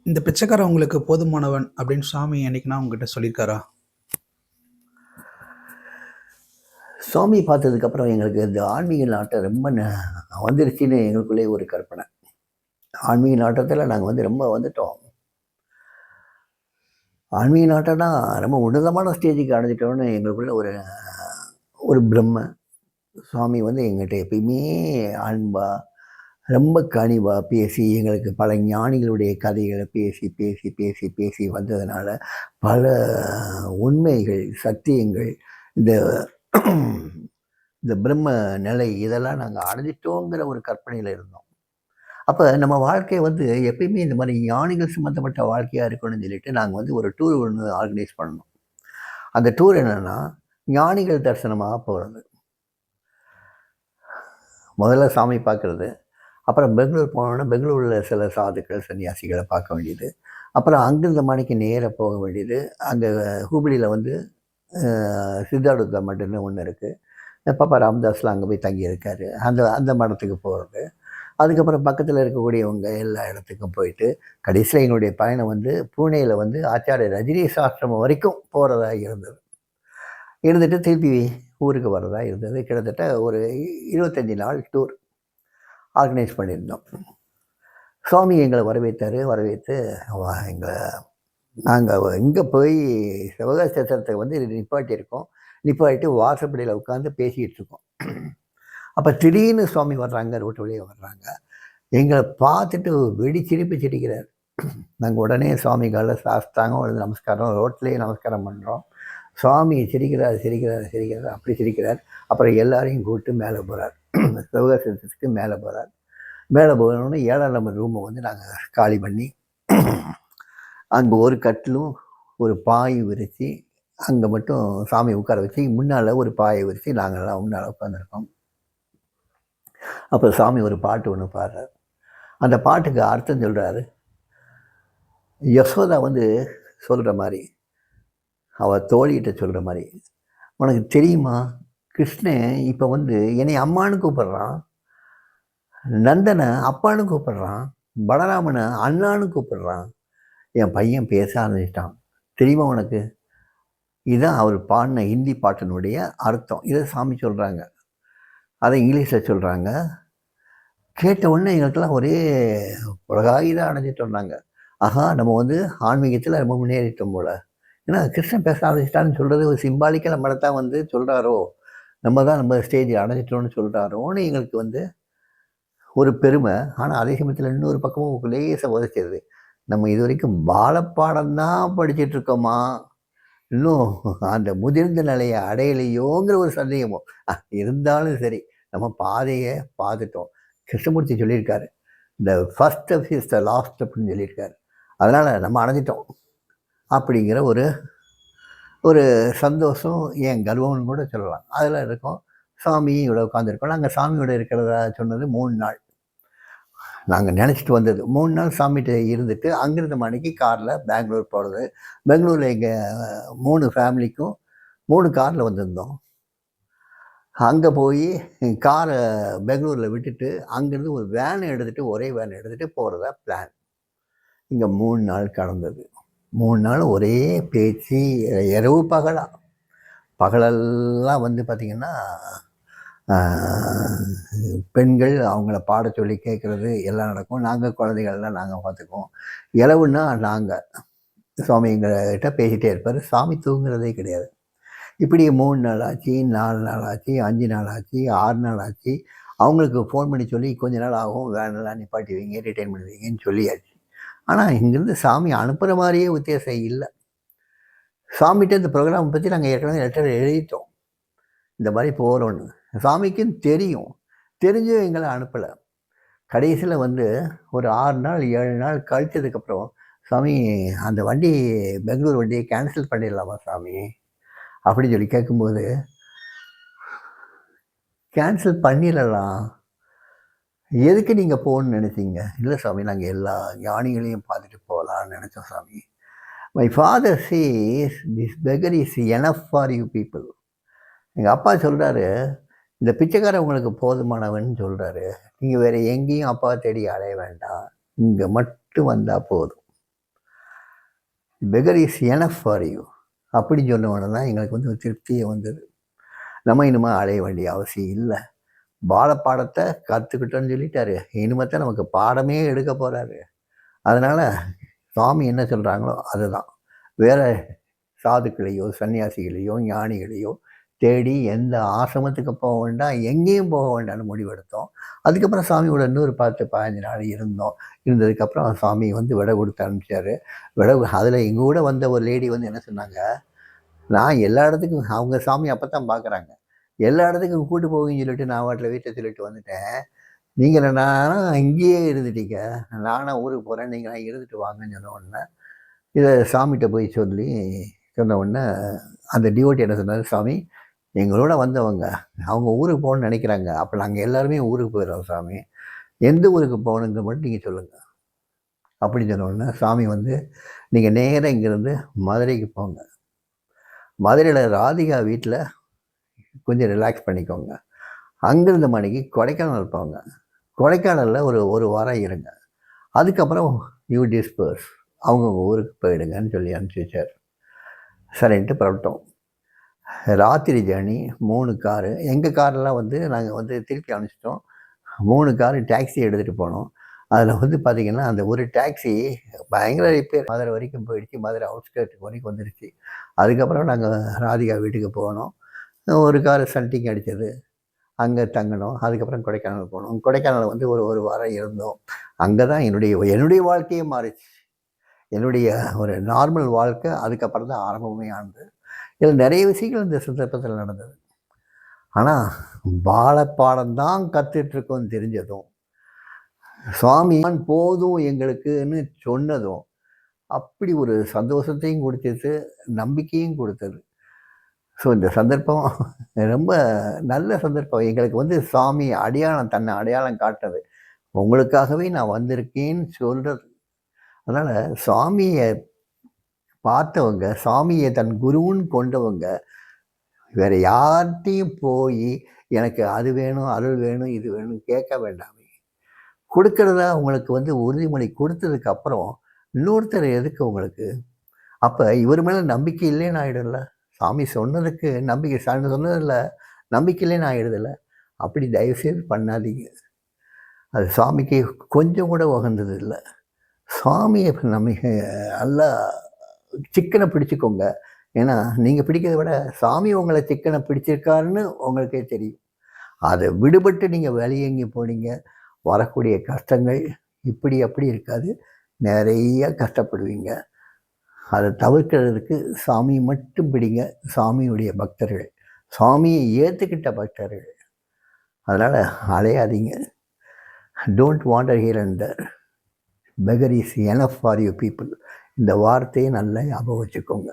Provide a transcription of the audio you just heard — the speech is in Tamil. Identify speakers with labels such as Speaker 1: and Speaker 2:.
Speaker 1: இந்த பிச்சைக்காரன் உங்களுக்கு போதுமானவன் அப்படின்னு சாமி என்னைக்குன்னா உங்ககிட்ட சொல்லியிருக்காரா?
Speaker 2: சுவாமி பார்த்ததுக்கப்புறம் எங்களுக்கு இந்த ஆன்மீக நாட்டம் ரொம்ப வந்துருச்சுன்னு எங்களுக்குள்ளே ஒரு கற்பனை. ஆன்மீக நாட்டத்தில் நாங்கள் ரொம்ப வந்துட்டோம். ஆன்மீக நாட்டம்னா ரொம்ப உன்னதமான ஸ்டேஜுக்கு அடைஞ்சிட்டோம்னு எங்களுக்குள்ள ஒரு ஒரு பிரம்ம. சுவாமி எங்கள்கிட்ட எப்பயுமே அன்பா, ரொம்ப கனிவா பேசி, எங்களுக்கு பல ஞானிகளுடைய கதைகளை பேசி பேசி பேசி பேசி வந்ததுனால, பல உண்மைகள், சத்தியங்கள், இந்த இந்த பிரம்ம நிலை இதெல்லாம் நாங்கள் அடைஞ்சிட்டோங்கிற ஒரு கற்பனையில் இருந்தோம். அப்போ நம்ம வாழ்க்கை எப்பயுமே இந்த மாதிரி ஞானிகள் சம்மந்தப்பட்ட வாழ்க்கையாக இருக்கணும்னு சொல்லிட்டு நாங்கள் ஒரு டூர் ஒன்று ஆர்கனைஸ் பண்ணோம். அந்த டூர் என்னென்னா, ஞானிகள் தரிசனமாக போகிறது. முதல்ல சாமி பார்க்குறது, அப்புறம் பெங்களூர் போனோன்னா பெங்களூரில் சில சாதுக்கள் சன்னியாசிகளை பார்க்க வேண்டியது, அப்புறம் அங்கிருந்த மணிக்கு நேராக போக வேண்டியது. அங்கே ஹூப்ளியில் சித்தார்த்த மடம்னு ஒன்று இருக்குது. பாப்பா ராமதாஸ்லாம் அங்கே போய் தங்கியிருக்காரு. அந்த அந்த மடத்துக்கு போகிறது. அதுக்கப்புறம் பக்கத்தில் இருக்கக்கூடியவங்க எல்லா இடத்துக்கும் போயிட்டு, கடைசியில் எங்களுடைய பயணம் பூனேயில் ஆச்சாரிய ரஜினீஷ் ஆசிரமம் வரைக்கும் போகிறதா இருந்தது. இருந்துட்டு திருப்பி ஊருக்கு வர்றதா இருந்தது. கிட்டத்தட்ட ஒரு 25 நாள் டூர் ஆர்கனைஸ் பண்ணியிருந்தோம். சுவாமி எங்களை வரவேற்றார். வரவேற்று நாங்கள் இங்கே போய் சிவகாசத்தை நிப்பாட்டியிருக்கோம். நிப்பாட்டிட்டு வாசப்படியில் உட்காந்து பேசிகிட்டு இருக்கோம். அப்போ திடீர்னு சுவாமி வர்றாங்க, ரோட்டு வழியாக வர்றாங்க. எங்களை பார்த்துட்டு வெடிச்சிரிப்பு சிரிக்கிறார். நாங்கள் உடனே சுவாமி காலில் சாஸ்தாங்க நமஸ்காரம், ரோட்லேயே நமஸ்காரம் பண்ணுறோம். சுவாமி சிரிக்கிறார் சிரிக்கிறார் சிரிக்கிறார், அப்படி சிரிக்கிறார். அப்புறம் எல்லாரையும் கூப்பிட்டு மேலே போகிறார். சிவகாசத்துக்கு மேலே போகிறார். மேலே போகணுன்னு 7ஆம் நம்பர் ரூமை நாங்கள் காலி பண்ணி, அங்கே ஒரு கட்டிலும் ஒரு பாய் விரித்து, அங்கே மட்டும் சாமி உட்கார வச்சு, முன்னால் ஒரு பாயை விரித்து நாங்கள்லாம் முன்னால் உட்காந்துருக்கோம். அப்போ சாமி ஒரு பாட்டு ஒன்று பாடுறார். அந்த பாட்டுக்கு அர்த்தம் சொல்கிறாரு. யசோதா சொல்கிற மாதிரி, அவள் தோழிகிட்ட சொல்கிற மாதிரி, உனக்கு தெரியுமா, கிருஷ்ணன் இப்போ என்னை அம்மானு கூப்பிட்றான், நந்தனை அப்பான்னு கூப்பிட்றான், பலராமனை அண்ணான்னு கூப்பிட்றான், என் பையன் பேச ஆரம்பிச்சிட்டான், தெரியுமா உனக்கு? இதுதான் அவர் பாடின ஹிந்தி பாட்டினுடைய அர்த்தம். இதை சாமி சொல்கிறாங்க. அதை இங்கிலீஷில் சொல்கிறாங்க. கேட்ட உடனே எங்களுக்கெல்லாம் ஒரே உலகாயுதான் அடைஞ்சிட்டோம். நாங்கள் ஆஹா, நம்ம ஆன்மீகத்தில் ரொம்ப முன்னேறிட்டோம் போல். ஏன்னா கிருஷ்ணன் பேச ஆரம்பிச்சிட்டான்னு சொல்கிறது ஒரு சிம்பாலிக்காக நம்மளை தான் சொல்கிறாரோ, நம்ம ஸ்டேஜ் அடைஞ்சிட்டோன்னு சொல்கிறாரோன்னு எங்களுக்கு ஒரு பெருமை. ஆனால் அதே சமயத்தில் இன்னொரு பக்கமும் லேசாக உதச்சிடுது. நம்ம இது வரைக்கும் பாலப்பாடம் தான் படிச்சிட்ருக்கோமா, இன்னும் அந்த முதிர்ந்த நிலையை அடையலையோங்கிற ஒரு சந்தேகமும் இருந்தாலும் சரி, நம்ம பாதையை பார்த்துட்டோம். கிருஷ்ணமூர்த்தி சொல்லியிருக்காரு, இந்த first step is the last ஸ்டெப்னு சொல்லியிருக்காரு. அதனால் நம்ம அடைஞ்சிட்டோம் அப்படிங்கிற ஒரு ஒரு சந்தோஷம், என் கர்வம்னு கூட சொல்லலாம், அதில் இருக்கோம். சாமியோட உட்காந்துருக்கோம். நாங்கள் சாமியோட இருக்கிறதா சொன்னது 3 நாள். நாங்கள் நினச்சிட்டு வந்தது 3 நாள் சாமிகிட்ட இருந்துட்டு, அங்கிருந்த மணிக்கு காரில் பெங்களூர் போகிறது. பெங்களூரில் எங்கள் 3 ஃபேமிலிக்கும் 3 காரில் வந்திருந்தோம். அங்கே போய் காரை பெங்களூரில் விட்டுட்டு, அங்கேருந்து ஒரு வேனை எடுத்துகிட்டு, ஒரே வேனை எடுத்துகிட்டு போகிறதா பிளான். இங்கே 3 நாள் கடந்தது. 3 நாள் ஒரே பேச்சு, இரவு பகலாக. பகலெல்லாம் பார்த்திங்கன்னா, பெண்கள் அவங்கள பாட சொல்லி கேட்குறது எல்லாம் நடக்கும். நாங்கள் குழந்தைகள்லாம் நாங்கள் பார்த்துக்குவோம். இரவுன்னா நாங்கள் சுவாமி எங்கள்கிட்ட பேசிகிட்டே இருப்பார். சாமி தூங்குறதே கிடையாது. இப்படி 3 நாள் ஆச்சு, 4 நாள் ஆச்சு, 5 நாள் ஆச்சு, 6 நாள் ஆச்சு. அவங்களுக்கு ஃபோன் பண்ணி சொல்லி கொஞ்ச நாள் ஆகும், வேனெல்லாம் நிப்பாட்டி வைங்க, ரிட்டைன் பண்ணி வைங்கன்னு சொல்லியாச்சு. ஆனால் இங்கேருந்து சாமி அனுப்புகிற மாதிரியே வித்தியாசம் இல்லை. சாமிகிட்ட இந்த ப்ரோக்ராம் பற்றி நாங்கள் ஏற்கனவே லெட்டர் எழுதிட்டோம், இந்த மாதிரி போகிறோன்னு. சாமிக்கும் தெரியும், தெரிஞ்சும் எங்களை அனுப்பலை. கடைசியில் ஒரு 6 நாள் 7 நாள் கழித்ததுக்கப்புறம், சாமி அந்த வண்டி பெங்களூர் வண்டியை கேன்சல் பண்ணிடலாமா சாமி அப்படின்னு சொல்லி கேட்கும்போது, கேன்சல் பண்ணிடலாம், எதுக்கு நீங்கள் போகணுன்னு நினைச்சீங்க? இல்லை சாமி, நாங்கள் எல்லா ஞானிகளையும் பார்த்துட்டு போகலான்னு நினச்சோம் சாமி. My father chase this beggar is enough for you people. எங்கள் அப்பா சொல்கிறாரு, இந்த பிச்சைக்காரன் உங்களுக்கு போதுமானவன் சொல்கிறாரு, நீங்கள் வேறு எங்கேயும் அப்பா தேடி அலைய வேண்டாம், இங்கே மட்டும் வந்தால் போதும். Beggar is enough for you அப்படின்னு சொன்ன உடனே தான் எங்களுக்கு வந்து ஒரு திருப்தியே வந்தது. நம்ம இனிமேல் அலைய வேண்டிய அவசியம் இல்லை. பாடத்தை கற்றுக்கிட்டோன்னு சொல்லிட்டாரு. இனிமேல் நமக்கு பாடமே எடுக்க போகிறாரு. அதனால் சுவாமி என்ன சொல்கிறாங்களோ அதுதான். வேறு சாதுக்களையோ சன்னியாசிகளையோ ஞானிகளையோ தேடி எந்த ஆசிரமத்துக்கு போக வேண்டாம், எங்கேயும் போக வேண்டாம்னு முடிவெடுத்தோம். அதுக்கப்புறம் சாமியோட இன்னொரு 10-15 நாள் இருந்தோம். இருந்ததுக்கப்புறம் சாமி வந்து விடை கொடுத்து அனுப்பிச்சார். அதில் எங்கள் கூட வந்த ஒரு லேடி வந்து என்ன சொன்னாங்க, நான் எல்லா இடத்துக்கும் அவங்க சாமி அப்போ தான் பார்க்குறாங்க. எல்லா இடத்துக்கும் கூட்டு போவீங்கன்னு சொல்லிட்டு நான் வாட்டில் வீட்டை சொல்லிட்டு வந்துட்டேன். நீங்கள் நானும் இங்கேயே இருந்துட்டீங்க, நானும் ஊருக்கு போகிறேன், நீங்களாம் இருந்துட்டு வாங்கன்னு சொன்ன உடனே இதை சாமிகிட்ட போய் சொன்ன உடனே அந்த டிவோட்டி என்ன சொன்னார், சாமி எங்களோட வந்தவங்க அவங்க ஊருக்கு போகணுன்னு நினைக்கிறாங்க, அப்போ நாங்கள் எல்லாருமே ஊருக்கு போயிடுறோம் சாமி, எந்த ஊருக்கு போகணுங்கிற மட்டும் நீங்கள் சொல்லுங்கள் அப்படின்னு சொன்ன உடனே சாமி வந்து நீங்கள் நேராக இங்கேருந்து மதுரைக்கு போங்க, மதுரையில் ராதிகா வீட்டில் கொஞ்சம் ரிலாக்ஸ் பண்ணிக்கோங்க, அங்கேருந்து மணிக்கு கொடைக்கானல் போங்க, கொடைக்கானலில் ஒரு வாரம் இருங்க, அதுக்கப்புறம் யூ டிஸ்பர்ஸ் அவங்கவுங்க ஊருக்கு போயிடுங்கன்னு சொல்லி அனுப்பிச்சி வச்சார். சரின்ட்டு புறப்பட்டோம். ராத்திரி ஜேர்னி 3 காரு. எங்கள் காரெலாம் வந்து நாங்கள் வந்து திருப்பி அனுப்பிச்சிட்டோம். 3 காரு டாக்ஸி எடுத்துகிட்டு போனோம். அதில் வந்து பார்த்திங்கன்னா அந்த ஒரு டாக்ஸி பயங்கர ரிப்பேர், மதுரை வரைக்கும் போயிடுச்சு, மதுரை அவுட்ஸ்கர்ட் வரைக்கும் வந்துடுச்சு. அதுக்கப்புறம் நாங்கள் ராதிகா வீட்டுக்கு போனோம். ஒரு காரு சன்டிங் அடித்தது, அங்கே தங்கினோம். அதுக்கப்புறம் கொடைக்கானல் போனோம். கொடைக்கானல் வந்து ஒரு வாரம் இருந்தோம். அங்கே தான் என்னுடைய வாழ்க்கையே மாறிச்சு. என்னுடைய ஒரு நார்மல் வாழ்க்கை அதுக்கப்புறம் தான் ஆரம்பமே ஆனது. இதில் நிறைய விஷயங்கள் இந்த சந்தர்ப்பத்தில் நடந்தது. ஆனால் பாடம் தான் கற்றுட்ருக்கோன்னு தெரிஞ்சதும், சுவாமி போதும் எங்களுக்குன்னு சொன்னதும் அப்படி ஒரு சந்தோஷத்தையும் கொடுத்தது, நம்பிக்கையும் கொடுத்தது. ஸோ இந்த சந்தர்ப்பம் ரொம்ப நல்ல சந்தர்ப்பம். எங்களுக்கு வந்து சாமி தன்னை அடையாளம் காட்டுறது, உங்களுக்காகவே நான் வந்திருக்கேன்னு சொல்கிறது. அதனால் சாமியை பார்த்தவங்க, சாமியை தன் குருன்னு கொண்டவங்க வேறு யார்கிட்டையும் போய் எனக்கு அது வேணும், அருள் வேணும், இது வேணும் கேட்க வேண்டாமே. கொடுக்கறதா உங்களுக்கு வந்து உறுதிமொழி கொடுத்ததுக்கப்புறம் இன்னொருத்தர் எதுக்கு உங்களுக்கு? அப்போ இவர் மேலே நம்பிக்கை இல்லைன்னு ஆகிடும்ல. சாமி சொன்னதுக்கு நம்பிக்கை, சாமி சொன்னதில்ல நம்பிக்கை இல்லைன்னு ஆகிடுதில்ல. அப்படி தயவுசெய்து பண்ணாதீங்க. அது சாமிக்கு கொஞ்சம் கூட உகந்தது இல்லை. சாமியை நல்லா சிக்கனை பிடிச்சிக்கோங்க. ஏன்னா நீங்கள் பிடிக்கிறத விட சாமி உங்களை சிக்கனை பிடிச்சிருக்காருன்னு உங்களுக்கே தெரியும். அதை விடுபட்டு நீங்கள் வெளியே எங்கே போனீங்க, வரக்கூடிய கஷ்டங்கள் இப்படி அப்படி இருக்காது, நிறைய கஷ்டப்படுவீங்க. அதை தவிர்க்கிறதுக்கு சாமியை மட்டும் பிடிங்க. சாமியுடைய பக்தர்கள், சாமியை ஏற்றுக்கிட்ட பக்தர்கள். அதனால் அலையாதீங்க. Don't wander here and there. Beggar is enough for you people. இந்த வார்த்தையை நல்லா ஞாபகம் வச்சுக்கோங்க.